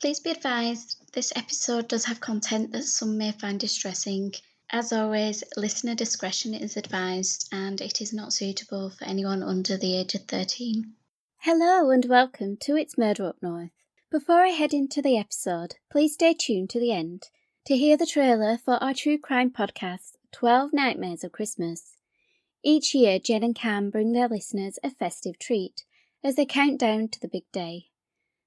Please be advised, this episode does have content that some may find distressing. As always, listener discretion is advised and it is not suitable for anyone under the age of 13. Hello and welcome to It's Murder Up North. Before I head into the episode, please stay tuned to the end to hear the trailer for our true crime podcast, 12 Nightmares of Christmas. Each year, Jen and Cam bring their listeners a festive treat as they count down to the big day.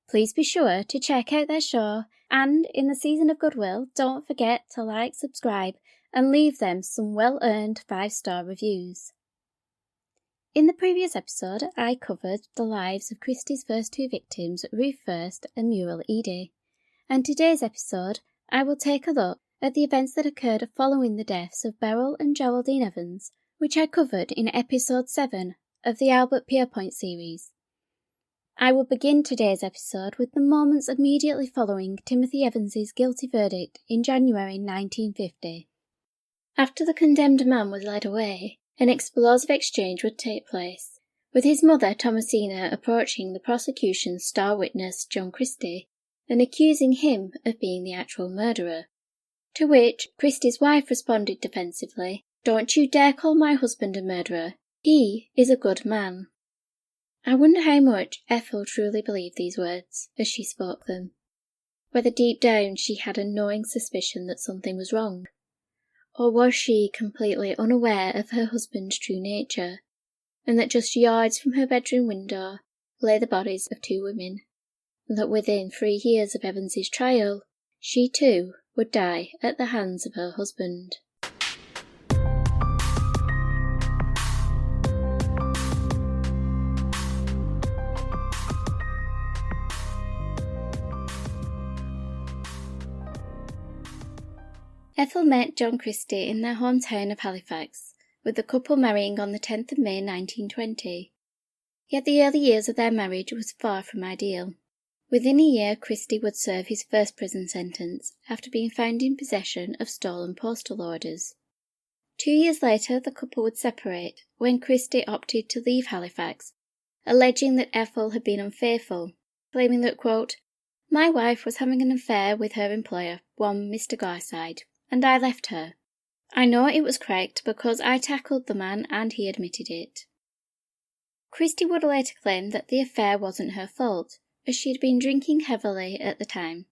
Please be sure to check out their show, and in the season of goodwill, don't forget to like, subscribe, and leave them some well-earned 5-star reviews. In the previous episode, I covered the lives of Christie's first two victims, Ruth First and Muriel Eady, and today's episode, I will take a look at the events that occurred following the deaths of Beryl and Geraldine Evans, which I covered in episode 7 of the Albert Pierrepoint series. I will begin today's episode with the moments immediately following Timothy Evans's guilty verdict in January 1950. After the condemned man was led away, an explosive exchange would take place, with his mother Thomasina approaching the prosecution's star witness John Christie and accusing him of being the actual murderer. To which Christie's wife responded defensively, "Don't you dare call my husband a murderer. He is a good man." I wonder how much Ethel truly believed these words as she spoke them. Whether deep down she had a gnawing suspicion that something was wrong. Or was she completely unaware of her husband's true nature, and that just yards from her bedroom window lay the bodies of two women, and that within 3 years of Evans's trial, she too would die at the hands of her husband. Ethel met John Christie in their hometown of Halifax, with the couple marrying on the 10th of May 1920. Yet the early years of their marriage was far from ideal. Within a year, Christie would serve his first prison sentence after being found in possession of stolen postal orders. 2 years later, the couple would separate when Christie opted to leave Halifax, alleging that Ethel had been unfaithful, claiming that, quote, "My wife was having an affair with her employer, one Mr. Garside, and I left her. I know it was correct because I tackled the man and he admitted it." Christie would later claim that the affair wasn't her fault, as she had been drinking heavily at the time.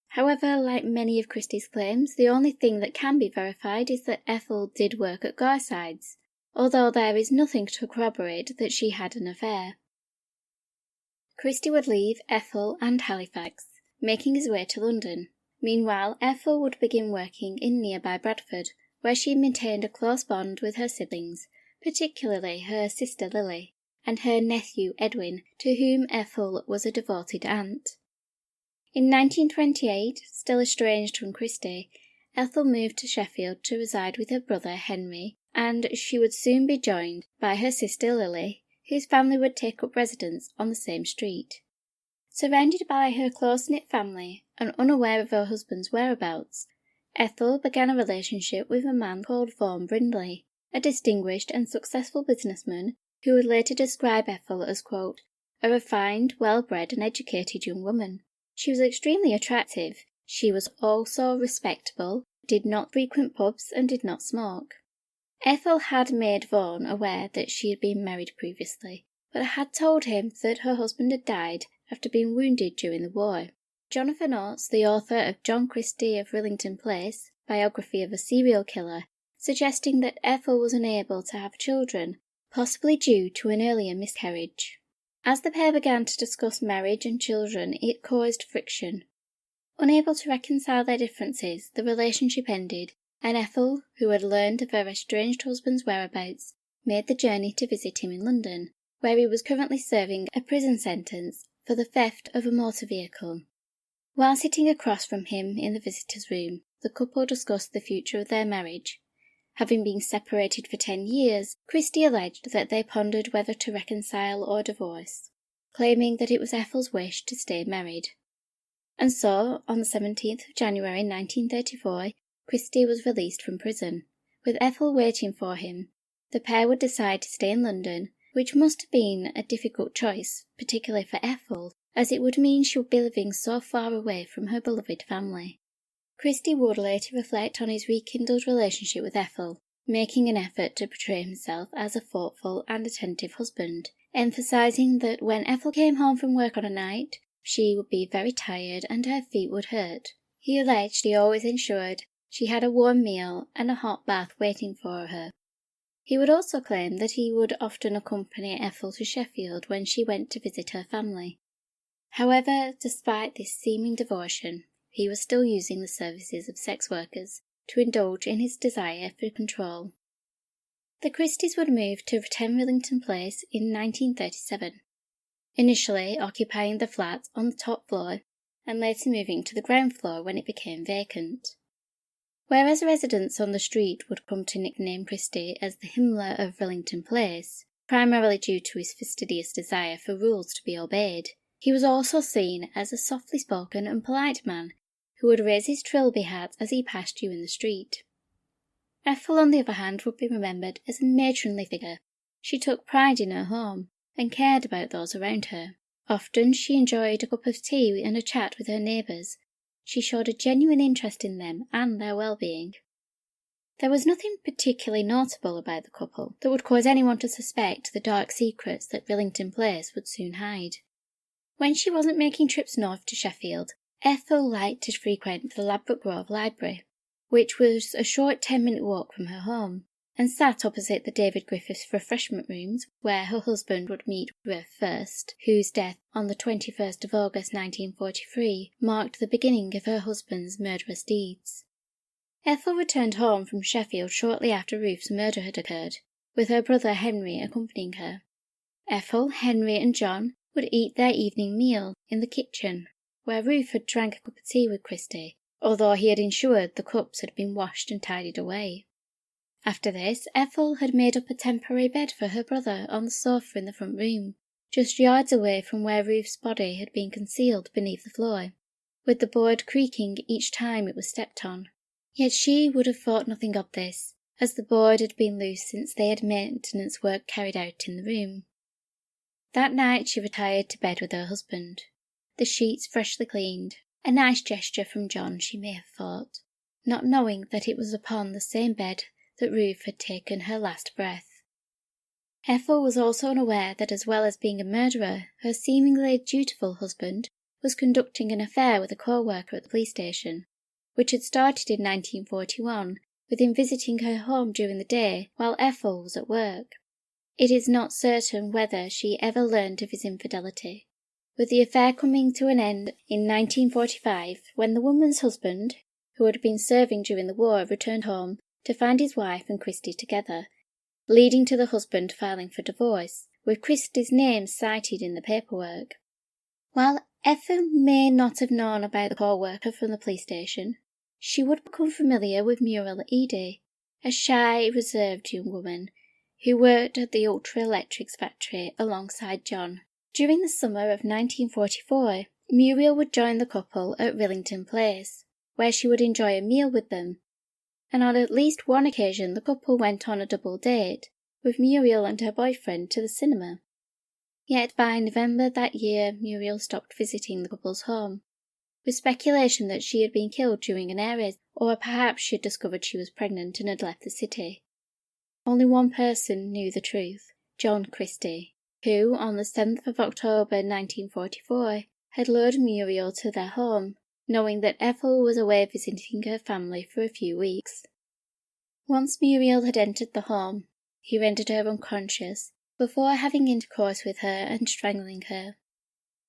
However, like many of Christie's claims, the only thing that can be verified is that Ethel did work at Garside's, although there is nothing to corroborate that she had an affair. Christie would leave Ethel and Halifax, making his way to London. Meanwhile, Ethel would begin working in nearby Bradford, where she maintained a close bond with her siblings, particularly her sister Lily, and her nephew Edwin, to whom Ethel was a devoted aunt. In 1928, still estranged from Christie, Ethel moved to Sheffield to reside with her brother Henry, and she would soon be joined by her sister Lily, whose family would take up residence on the same street. Surrounded by her close-knit family and unaware of her husband's whereabouts, Ethel began a relationship with a man called Vaughan Brindley, a distinguished and successful businessman who would later describe Ethel as, quote, "a refined, well-bred and educated young woman. She was extremely attractive. She was also respectable, did not frequent pubs and did not smoke." Ethel had made Vaughan aware that she had been married previously, but had told him that her husband had died after being wounded during the war. Jonathan Oates, the author of John Christie of Rillington Place, Biography of a Serial Killer, suggesting that Ethel was unable to have children, possibly due to an earlier miscarriage. As the pair began to discuss marriage and children, it caused friction. Unable to reconcile their differences, the relationship ended, and Ethel, who had learned of her estranged husband's whereabouts, made the journey to visit him in London, where he was currently serving a prison sentence for the theft of a motor vehicle. While sitting across from him in the visitor's room, the couple discussed the future of their marriage. Having been separated for 10 years, Christie alleged that they pondered whether to reconcile or divorce, claiming that it was Ethel's wish to stay married. And so, on the 17th of January 1934, Christie was released from prison. With Ethel waiting for him, the pair would decide to stay in London, which must have been a difficult choice, particularly for Ethel, as it would mean she would be living so far away from her beloved family. Christie would later reflect on his rekindled relationship with Ethel, making an effort to portray himself as a thoughtful and attentive husband, emphasising that when Ethel came home from work on a night, she would be very tired and her feet would hurt. He alleged he always ensured she had a warm meal and a hot bath waiting for her. He would also claim that he would often accompany Ethel to Sheffield when she went to visit her family. However, despite this seeming devotion, he was still using the services of sex workers to indulge in his desire for control. The Christies would move to 10 Rillington Place in 1937, initially occupying the flat on the top floor and later moving to the ground floor when it became vacant. Whereas residents on the street would come to nickname Christie as the Himmler of Rillington Place, primarily due to his fastidious desire for rules to be obeyed, he was also seen as a softly spoken and polite man who would raise his trilby hat as he passed you in the street. Ethel, on the other hand, would be remembered as a matronly figure. She took pride in her home and cared about those around her. Often she enjoyed a cup of tea and a chat with her neighbours. She showed a genuine interest in them and their well-being. There was nothing particularly notable about the couple that would cause anyone to suspect the dark secrets that Rillington Place would soon hide. When she wasn't making trips north to Sheffield, Ethel liked to frequent the Ladbroke Grove Library, which was a short 10-minute walk from her home, and sat opposite the David Griffiths refreshment rooms where her husband would meet Ruth First, whose death on the 21st of August 1943 marked the beginning of her husband's murderous deeds. Ethel returned home from Sheffield shortly after Ruth's murder had occurred, with her brother Henry accompanying her. Ethel, Henry and John would eat their evening meal in the kitchen, where Ruth had drank a cup of tea with Christie, although he had ensured the cups had been washed and tidied away. After this, Ethel had made up a temporary bed for her brother on the sofa in the front room, just yards away from where Ruth's body had been concealed beneath the floor, with the board creaking each time it was stepped on. Yet she would have thought nothing of this, as the board had been loose since they had maintenance work carried out in the room. That night she retired to bed with her husband, the sheets freshly cleaned, a nice gesture from John, she may have thought, not knowing that it was upon the same bed that Ruth had taken her last breath. Ethel was also unaware that as well as being a murderer, her seemingly dutiful husband was conducting an affair with a co-worker at the police station, which had started in 1941 with him visiting her home during the day while Ethel was at work. It is not certain whether she ever learned of his infidelity, with the affair coming to an end in 1945 when the woman's husband, who had been serving during the war, returned home to find his wife and Christie together, leading to the husband filing for divorce, with Christie's name cited in the paperwork. While Ethel may not have known about the co-worker from the police station, she would become familiar with Muriel Eady, a shy, reserved young woman who worked at the Ultra Electrics factory alongside John. During the summer of 1944, Muriel would join the couple at Rillington Place, where she would enjoy a meal with them, and on at least one occasion the couple went on a double date, with Muriel and her boyfriend to the cinema. Yet by November that year Muriel stopped visiting the couple's home, with speculation that she had been killed during an air raid, or perhaps she had discovered she was pregnant and had left the city. Only one person knew the truth, John Christie, who, on the 7th of October 1944, had lured Muriel to their home, knowing that Ethel was away visiting her family for a few weeks. Once Muriel had entered the home, he rendered her unconscious, before having intercourse with her and strangling her.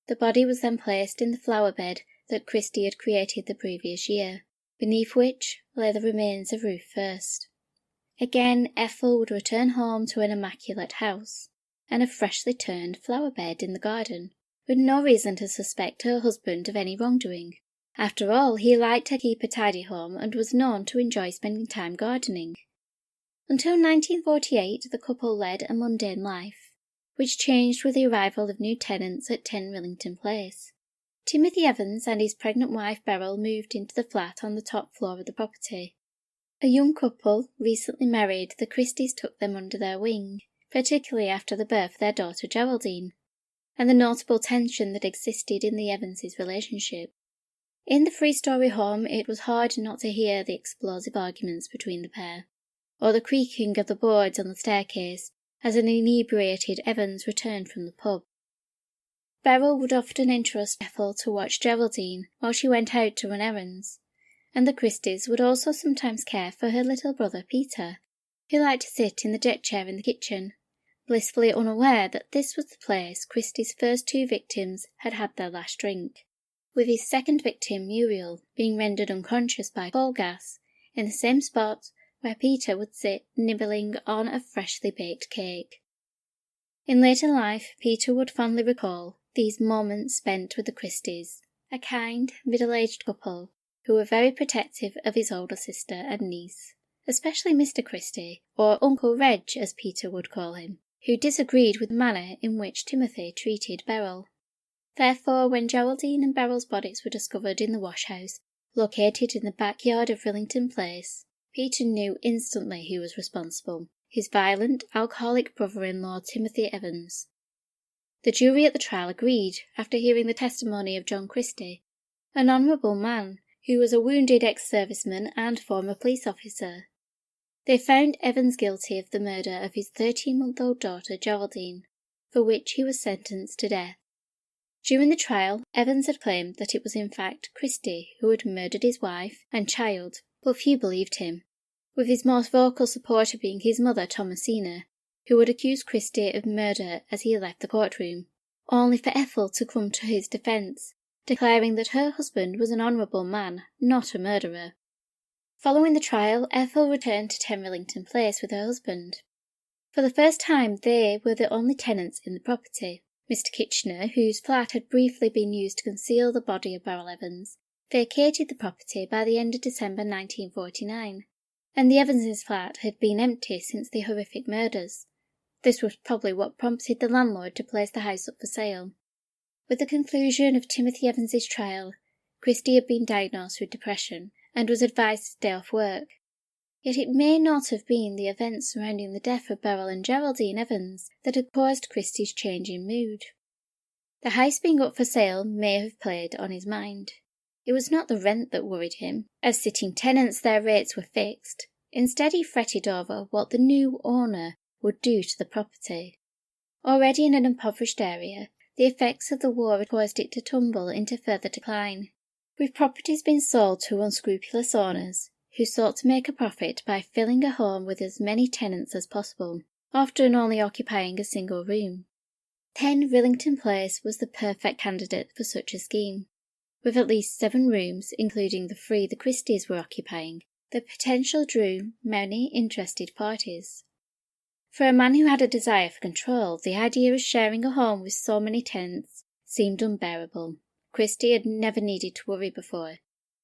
The body was then placed in the flower bed that Christie had created the previous year, beneath which lay the remains of Ruth First. Again, Ethel would return home to an immaculate house, and a freshly turned flower bed in the garden, with no reason to suspect her husband of any wrongdoing. After all, he liked to keep a tidy home and was known to enjoy spending time gardening. Until 1948, the couple led a mundane life, which changed with the arrival of new tenants at 10 Rillington Place. Timothy Evans and his pregnant wife Beryl moved into the flat on the top floor of the property. A young couple, recently married, the Christies took them under their wing, particularly after the birth of their daughter Geraldine. and the notable tension that existed in the Evans' relationship. In the three-storey home, it was hard not to hear the explosive arguments between the pair, or the creaking of the boards on the staircase as an inebriated Evans returned from the pub. Beryl would often entrust Ethel to watch Geraldine while she went out to run errands, and the Christies would also sometimes care for her little brother Peter, who liked to sit in the deck chair in the kitchen, blissfully unaware that this was the place Christie's first two victims had had their last drink, with his second victim, Muriel, being rendered unconscious by coal gas in the same spot where Peter would sit nibbling on a freshly baked cake. In later life, Peter would fondly recall these moments spent with the Christies, a kind, middle-aged couple who were very protective of his older sister and niece, especially Mr. Christie, or Uncle Reg as Peter would call him, who disagreed with the manner in which Timothy treated Beryl. Therefore, when Geraldine and Beryl's bodies were discovered in the wash-house, located in the backyard of Rillington Place, Peter knew instantly who was responsible: his violent, alcoholic brother-in-law Timothy Evans. The jury at the trial agreed, after hearing the testimony of John Christie, an honourable man who was a wounded ex-serviceman and former police officer. They found Evans guilty of the murder of his 13-month-old daughter Geraldine, for which he was sentenced to death. During the trial, Evans had claimed that it was in fact Christie who had murdered his wife and child, but few believed him, with his most vocal supporter being his mother Thomasina, who had accused Christie of murder as he left the courtroom, only for Ethel to come to his defence, declaring that her husband was an honourable man, not a murderer. Following the trial, Ethel returned to 10 Rillington Place with her husband. For the first time, they were the only tenants in the property. Mr. Kitchener, whose flat had briefly been used to conceal the body of Beryl Evans, vacated the property by the end of December 1949, and the Evans' flat had been empty since the horrific murders. This was probably what prompted the landlord to place the house up for sale. With the conclusion of Timothy Evans' trial, Christie had been diagnosed with depression and was advised to stay off work. Yet it may not have been the events surrounding the death of Beryl and Geraldine Evans that had caused Christie's change in mood. The house being up for sale may have played on his mind. It was not the rent that worried him, as sitting tenants their rates were fixed. Instead he fretted over what the new owner would do to the property. Already in an impoverished area, the effects of the war had caused it to tumble into further decline, with properties being sold to unscrupulous owners who sought to make a profit by filling a home with as many tenants as possible, often only occupying a single room. 10 Rillington Place was the perfect candidate for such a scheme. With at least 7 rooms, including the 3 the Christies were occupying, the potential drew many interested parties. For a man who had a desire for control, the idea of sharing a home with so many tenants seemed unbearable. Christie had never needed to worry before.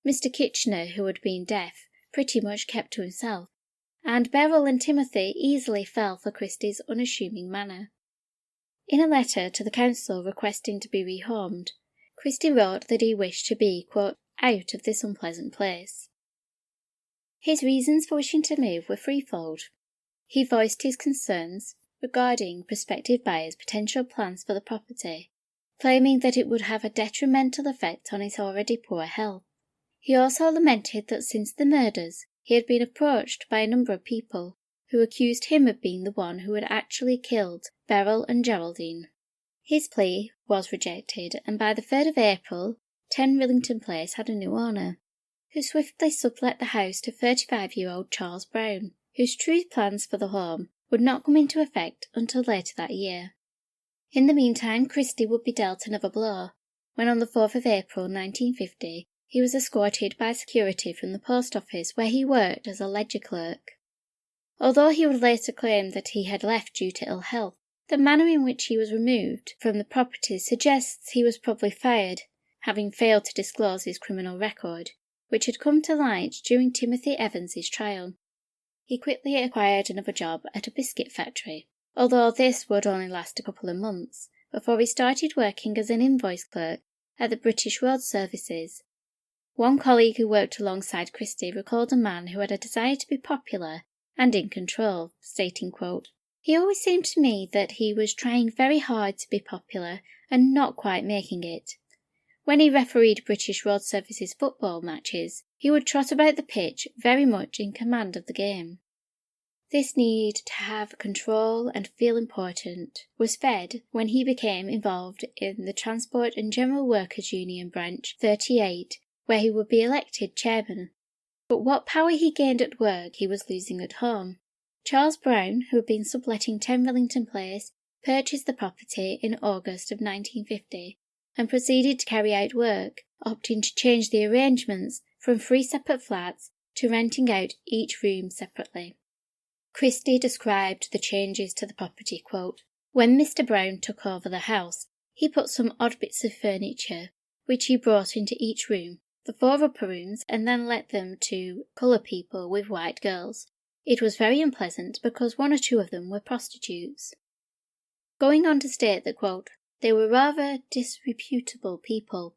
Mr. Kitchener, who had been deaf, pretty much kept to himself, and Beryl and Timothy easily fell for Christie's unassuming manner. In a letter to the council requesting to be rehomed, Christie wrote that he wished to be, quote, out of this unpleasant place. His reasons for wishing to move were threefold. He voiced his concerns regarding prospective buyers' potential plans for the property, claiming that it would have a detrimental effect on his already poor health. He also lamented that since the murders, he had been approached by a number of people who accused him of being the one who had actually killed Beryl and Geraldine. His plea was rejected, and by the 3rd of April, 10 Rillington Place had a new owner, who swiftly sublet the house to 35-year-old Charles Brown, whose true plans for the home would not come into effect until later that year. In the meantime, Christie would be dealt another blow, when on the 4th of April 1950, he was escorted by security from the post office where he worked as a ledger clerk. Although he would later claim that he had left due to ill health, the manner in which he was removed from the property suggests he was probably fired, having failed to disclose his criminal record, which had come to light during Timothy Evans' trial. He quickly acquired another job at a biscuit factory, although this would only last a couple of months, before he started working as an invoice clerk at the British Road Services. One colleague who worked alongside Christie recalled a man who had a desire to be popular and in control, stating, quote, He always seemed to me that he was trying very hard to be popular and not quite making it. When he refereed British Road Services football matches, he would trot about the pitch very much in command of the game. This need to have control and feel important was fed when he became involved in the Transport and General Workers Union Branch 38, where he would be elected chairman. But what power he gained at work he was losing at home. Charles Brown, who had been subletting 10 Rillington Place, purchased the property in August of 1950 and proceeded to carry out work, opting to change the arrangements from 3 separate flats to renting out each room separately. Christie described the changes to the property, quote, "When Mr. Brown took over the house, he put some odd bits of furniture, which he brought into each room, the 4 upper rooms, and then let them to colour people with white girls. It was very unpleasant because 1 or 2 of them were prostitutes." Going on to state that, quote, "they were rather disreputable people."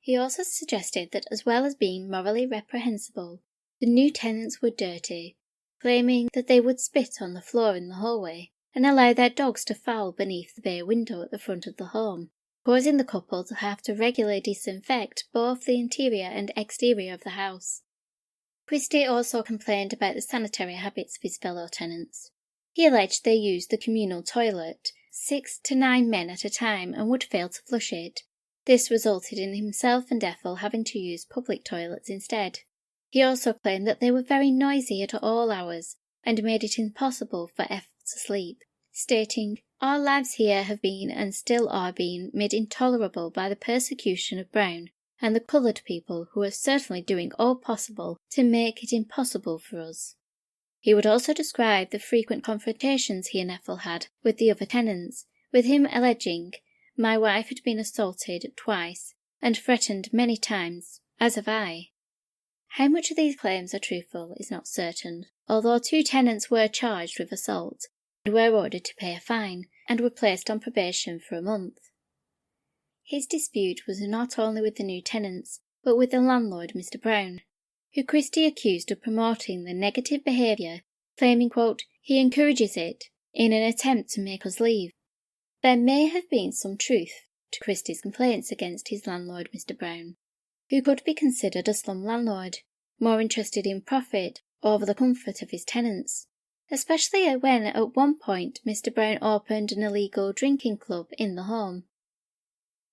He also suggested that as well as being morally reprehensible, the new tenants were dirty, claiming that they would spit on the floor in the hallway and allow their dogs to foul beneath the bay window at the front of the home, causing the couple to have to regularly disinfect both the interior and exterior of the house. Christie also complained about the sanitary habits of his fellow tenants. He alleged they used the communal toilet 6 to 9 men at a time and would fail to flush it. This resulted in himself and Ethel having to use public toilets instead. He also claimed that they were very noisy at all hours and made it impossible for Ethel to sleep, stating, "Our lives here have been and still are being made intolerable by the persecution of Brown and the coloured people who are certainly doing all possible to make it impossible for us." He would also describe the frequent confrontations he and Ethel had with the other tenants, with him alleging, "My wife had been assaulted twice and threatened many times, as have I." How much of these claims are truthful is not certain, although 2 tenants were charged with assault and were ordered to pay a fine and were placed on probation for a month. His dispute was not only with the new tenants, but with the landlord, Mr. Brown, who Christie accused of promoting the negative behaviour, claiming, quote, "he encourages it in an attempt to make us leave." There may have been some truth to Christie's complaints against his landlord, Mr. Brown, who could be considered a slum landlord, more interested in profit over the comfort of his tenants, especially when at one point Mr. Brown opened an illegal drinking club in the home.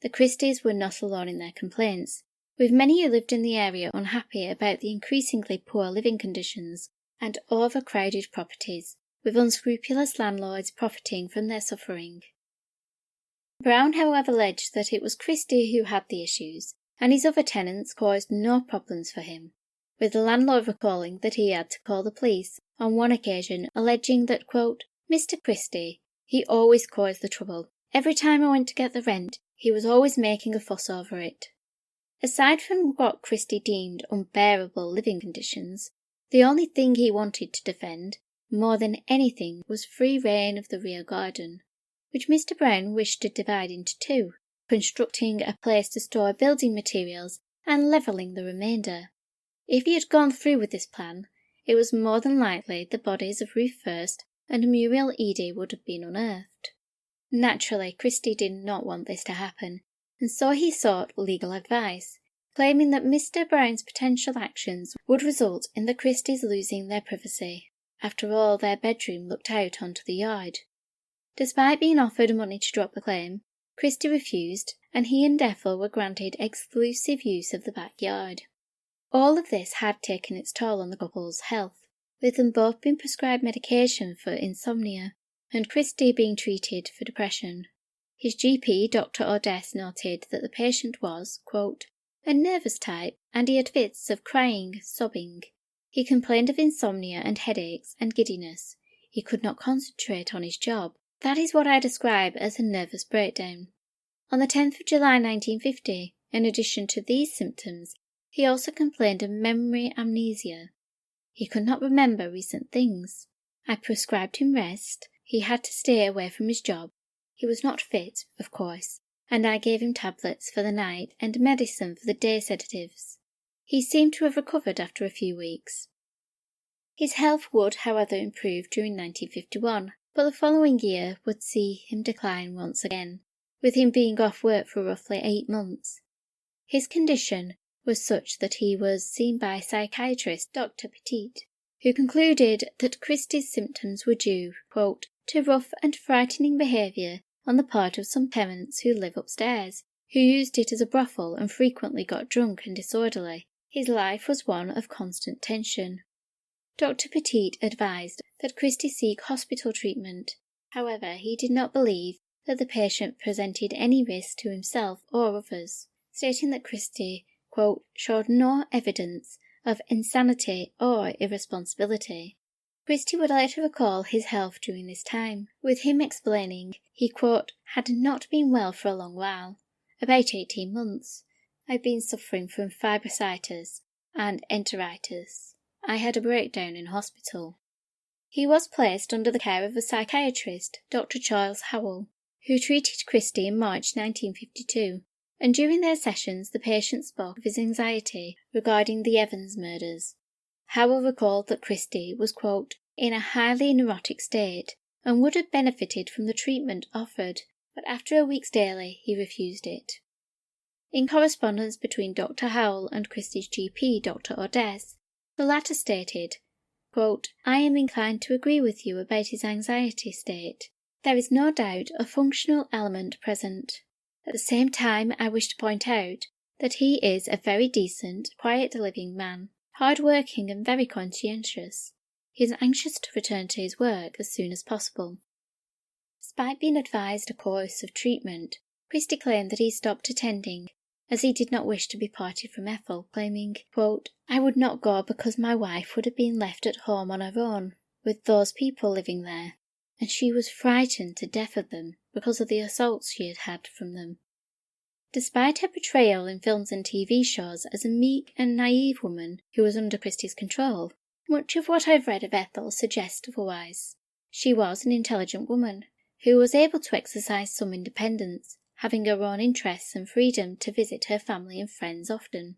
The Christies were not alone in their complaints, with many who lived in the area unhappy about the increasingly poor living conditions and overcrowded properties, with unscrupulous landlords profiting from their suffering. Brown, however, alleged that it was Christie who had the issues, and his other tenants caused no problems for him, with the landlord recalling that he had to call the police on one occasion, alleging that, quote, "Mr. Christie, he always caused the trouble. Every time I went to get the rent, he was always making a fuss over it." Aside from what Christie deemed unbearable living conditions, the only thing he wanted to defend, more than anything, was free rein of the rear garden, which Mr. Brown wished to divide into 2, constructing a place to store building materials and levelling the remainder. If he had gone through with this plan, it was more than likely the bodies of Ruth First and Muriel Eady would have been unearthed. Naturally, Christie did not want this to happen, and so he sought legal advice, claiming that Mr. Brown's potential actions would result in the Christies losing their privacy. After all, their bedroom looked out onto the yard. Despite being offered money to drop the claim, Christie refused, and he and Ethel were granted exclusive use of the backyard. All of this had taken its toll on the couple's health, with them both being prescribed medication for insomnia, and Christie being treated for depression. His GP, Dr. Oates, noted that the patient was, quote, "a nervous type, and he had fits of crying, sobbing. He complained of insomnia and headaches and giddiness. He could not concentrate on his job. That is what I describe as a nervous breakdown." On the 10th of July 1950, in addition to these symptoms, he also complained of memory amnesia. He could not remember recent things. I prescribed him rest. He had to stay away from his job. He was not fit, of course, and I gave him tablets for the night and medicine for the day sedatives. He seemed to have recovered after a few weeks. His health would, however, improve during 1951, but the following year would see him decline once again, with him being off work for roughly 8 months. His condition was such that he was seen by psychiatrist Dr. Petit, who concluded that Christie's symptoms were due, quote, to rough and frightening behaviour on the part of some tenants who live upstairs, who used it as a brothel and frequently got drunk and disorderly. His life was one of constant tension. Dr. Petit advised that Christie seek hospital treatment. However, he did not believe that the patient presented any risk to himself or others, stating that Christie, quote, showed no evidence of insanity or irresponsibility. Christie would later recall his health during this time, with him explaining he, quote, had not been well for a long while, about 18 months. I've been suffering from fibrositis and enteritis. I had a breakdown in hospital. He was placed under the care of a psychiatrist, Dr. Charles Howell, who treated Christie in March 1952, and during their sessions the patient spoke of his anxiety regarding the Evans murders. Howell recalled that Christie was, quote, in a highly neurotic state and would have benefited from the treatment offered, but after a week's daily he refused it. In correspondence between Dr. Howell and Christie's GP, Dr. Oates, the latter stated, quote, I am inclined to agree with you about his anxiety state. There is no doubt a functional element present. At the same time, I wish to point out that he is a very decent, quiet-living man, hard-working and very conscientious. He is anxious to return to his work as soon as possible. Despite being advised a course of treatment, Christie claimed that he stopped attending, as he did not wish to be parted from Ethel, claiming, quote, I would not go because my wife would have been left at home on her own, with those people living there, and she was frightened to death of them because of the assaults she had had from them. Despite her portrayal in films and TV shows as a meek and naive woman who was under Christie's control, much of what I've read of Ethel suggests otherwise. She was an intelligent woman who was able to exercise some independence, having her own interests and freedom to visit her family and friends often.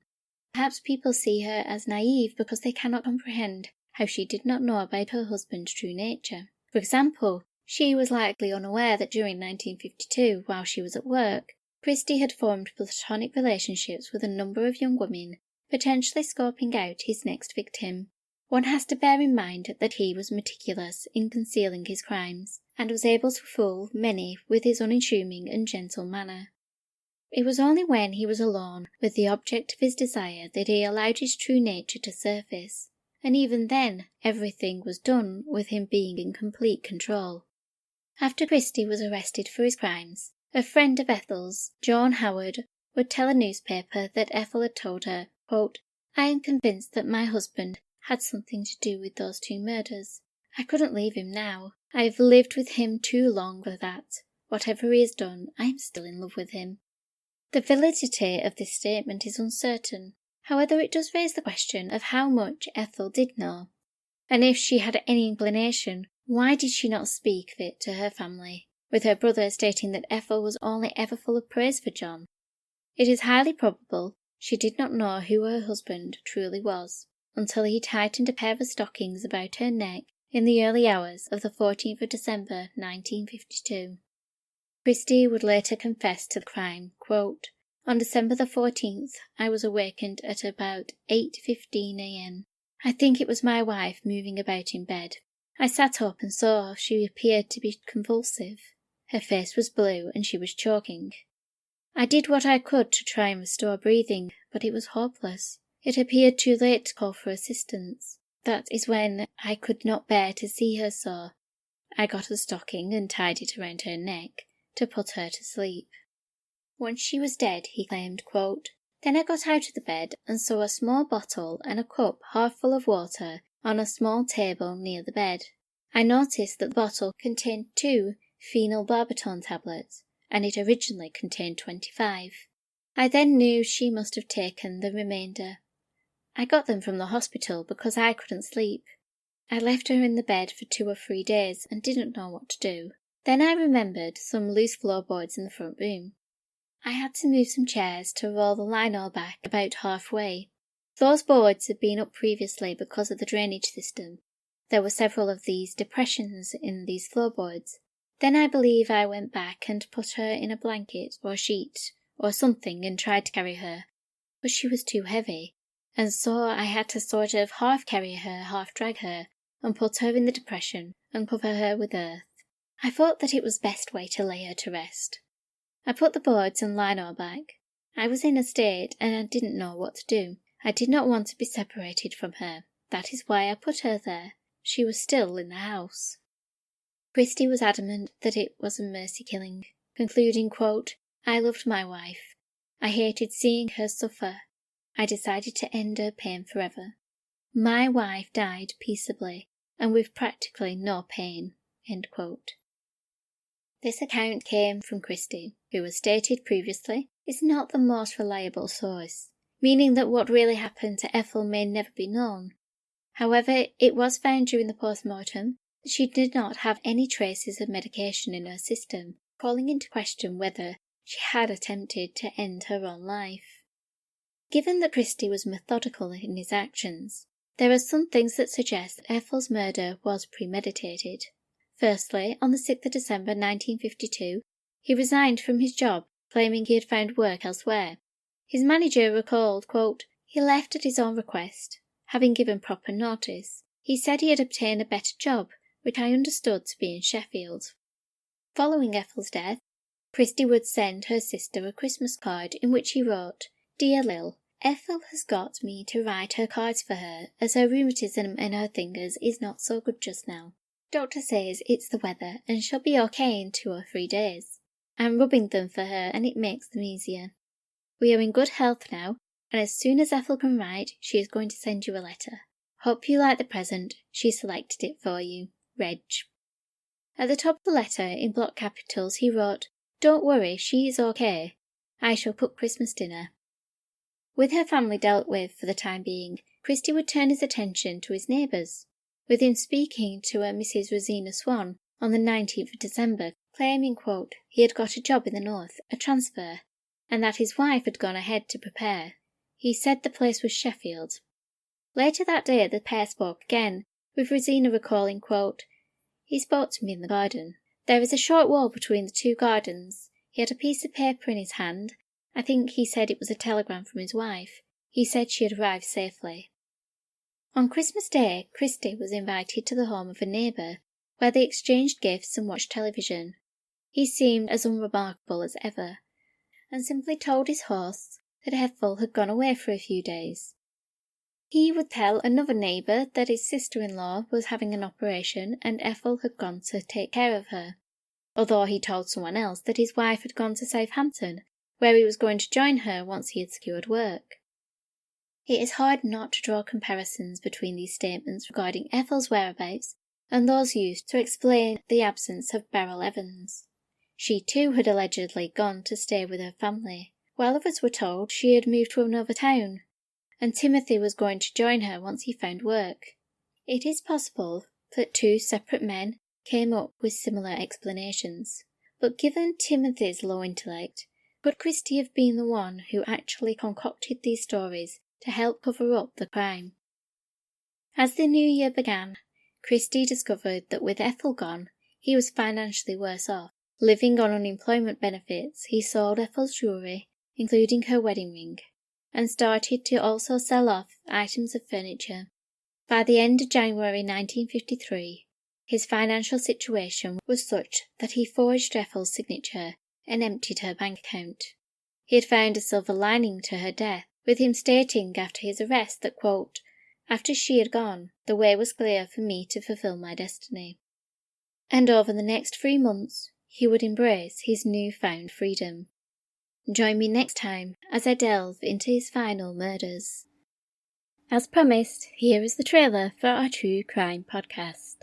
Perhaps people see her as naive because they cannot comprehend how she did not know about her husband's true nature. For example, she was likely unaware that during 1952, while she was at work, Christie had formed platonic relationships with a number of young women, potentially scoping out his next victim. One has to bear in mind that he was meticulous in concealing his crimes, and was able to fool many with his unassuming and gentle manner. It was only when he was alone with the object of his desire that he allowed his true nature to surface, and even then everything was done with him being in complete control. After Christie was arrested for his crimes, a friend of Ethel's, John Howard, would tell a newspaper that Ethel had told her, quote, I am convinced that my husband had something to do with those 2 murders. I couldn't leave him now. I have lived with him too long for that. Whatever he has done, I am still in love with him. The validity of this statement is uncertain. However, it does raise the question of how much Ethel did know. And if she had any inclination, why did she not speak of it to her family, with her brother stating that Ethel was only ever full of praise for John? It is highly probable she did not know who her husband truly was, until he tightened a pair of stockings about her neck in the early hours of the 14th of December 1952. Christie would later confess to the crime, quote, on December the 14th, I was awakened at about 8:15 a.m. I think it was my wife moving about in bed. I sat up and saw she appeared to be convulsive. Her face was blue and she was choking. I did what I could to try and restore breathing, but it was hopeless. It appeared too late to call for assistance. That is when I could not bear to see her so. I got a stocking and tied it around her neck to put her to sleep. Once she was dead, he claimed, quote, then I got out of the bed and saw a small bottle and a cup half full of water on a small table near the bed. I noticed that the bottle contained 2 phenylbarbital tablets, and it originally contained 25. I then knew she must have taken the remainder. I got them from the hospital because I couldn't sleep. I left her in the bed for 2 or 3 days and didn't know what to do. Then I remembered some loose floorboards in the front room. I had to move some chairs to roll the lino back about halfway. Those boards had been up previously because of the drainage system. There were several of these depressions in these floorboards. Then I believe I went back and put her in a blanket or sheet or something and tried to carry her, but she was too heavy, and so I had to sort of half carry her, half drag her, and put her in the depression and cover her with earth. I thought that it was best way to lay her to rest. I put the boards and lino back. I was in a state and I didn't know what to do. I did not want to be separated from her. That is why I put her there. She was still in the house. Christie was adamant that it was a mercy killing, concluding, quote, I loved my wife. I hated seeing her suffer. I decided to end her pain forever. My wife died peaceably and with practically no pain, end quote. This account came from Christie, who, as stated previously, is not the most reliable source, meaning that what really happened to Ethel may never be known. However, it was found during the post-mortem that she did not have any traces of medication in her system, calling into question whether she had attempted to end her own life. Given that Christie was methodical in his actions, there are some things that suggest that Ethel's murder was premeditated. Firstly, on the 6th of December 1952, he resigned from his job, claiming he had found work elsewhere. His manager recalled, quote, he left at his own request, having given proper notice. He said he had obtained a better job, which I understood to be in Sheffield. Following Ethel's death, Christie would send her sister a Christmas card in which he wrote, Dear Lil, Ethel has got me to write her cards for her, as her rheumatism in her fingers is not so good just now. Doctor says it's the weather and she'll be okay in 2 or 3 days. I'm rubbing them for her and it makes them easier. We are in good health now, and as soon as Ethel can write, she is going to send you a letter. Hope you like the present. She selected it for you. Reg. At the top of the letter, in block capitals, he wrote, Don't worry, she is okay. I shall cook Christmas dinner. With her family dealt with for the time being, Christie would turn his attention to his neighbours, with him speaking to a Mrs. Rosina Swan on the 19th of December, claiming, quote, he had got a job in the north, a transfer, and that his wife had gone ahead to prepare. He said the place was Sheffield. Later that day the pair spoke again, with Rosina recalling, quote, he spoke to me in the garden. There is a short wall between the 2 gardens. He had a piece of paper in his hand. I think he said it was a telegram from his wife. He said she had arrived safely. On Christmas Day, Christie was invited to the home of a neighbour, where they exchanged gifts and watched television. He seemed as unremarkable as ever, and simply told his hosts that Ethel had gone away for a few days. He would tell another neighbour that his sister-in-law was having an operation and Ethel had gone to take care of her, although he told someone else that his wife had gone to Southampton, where he was going to join her once he had secured work. It is hard not to draw comparisons between these statements regarding Ethel's whereabouts and those used to explain the absence of Beryl Evans. She too had allegedly gone to stay with her family, while others were told she had moved to another town, and Timothy was going to join her once he found work. It is possible that 2 separate men came up with similar explanations, but given Timothy's low intellect, could Christie have been the one who actually concocted these stories to help cover up the crime? As the new year began, Christie discovered that with Ethel gone, he was financially worse off. Living on unemployment benefits, he sold Ethel's jewellery, including her wedding ring, and started to also sell off items of furniture. By the end of January 1953, his financial situation was such that he forged Ethel's signature and emptied her bank account. He had found a silver lining to her death, with him stating after his arrest that, quote, after she had gone, the way was clear for me to fulfill my destiny. And over the next 3 months, he would embrace his new-found freedom. Join me next time as I delve into his final murders. As promised, here is the trailer for our True Crime podcast.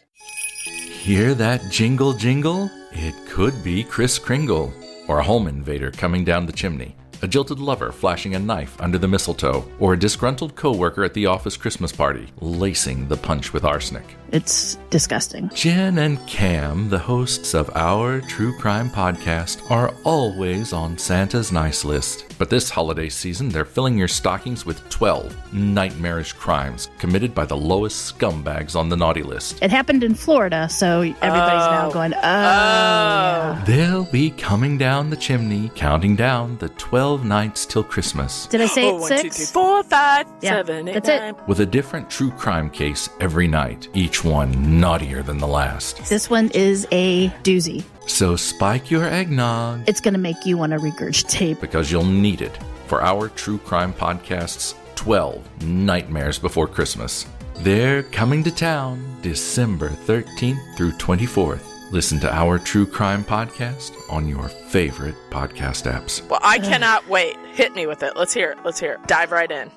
Hear that jingle jingle? It could be Kris Kringle, or a home invader coming down the chimney, a jilted lover flashing a knife under the mistletoe, or a disgruntled co-worker at the office Christmas party, lacing the punch with arsenic. It's disgusting. Jen and Cam, the hosts of our True Crime podcast, are always on Santa's nice list. But this holiday season, they're filling your stockings with 12 nightmarish crimes committed by the lowest scumbags on the naughty list. It happened in Florida, so everybody's now going, yeah. They'll be coming down the chimney, counting down the 12 nights till Christmas. Did I say it's 1, 6? 2, 3, 4, 5, Yeah, 7, 8, that's 9. it. With a different true crime case every night, each one naughtier than the last. This one is a doozy. So spike your eggnog, It's going to make you want to regurgitate. because you'll need it for our true crime podcast's 12 Nightmares Before Christmas. They're coming to town December 13th through 24th. Listen to our true crime podcast on your favorite podcast apps. Well, I cannot wait. Hit me with it. Let's hear it. Let's hear it. Dive right in.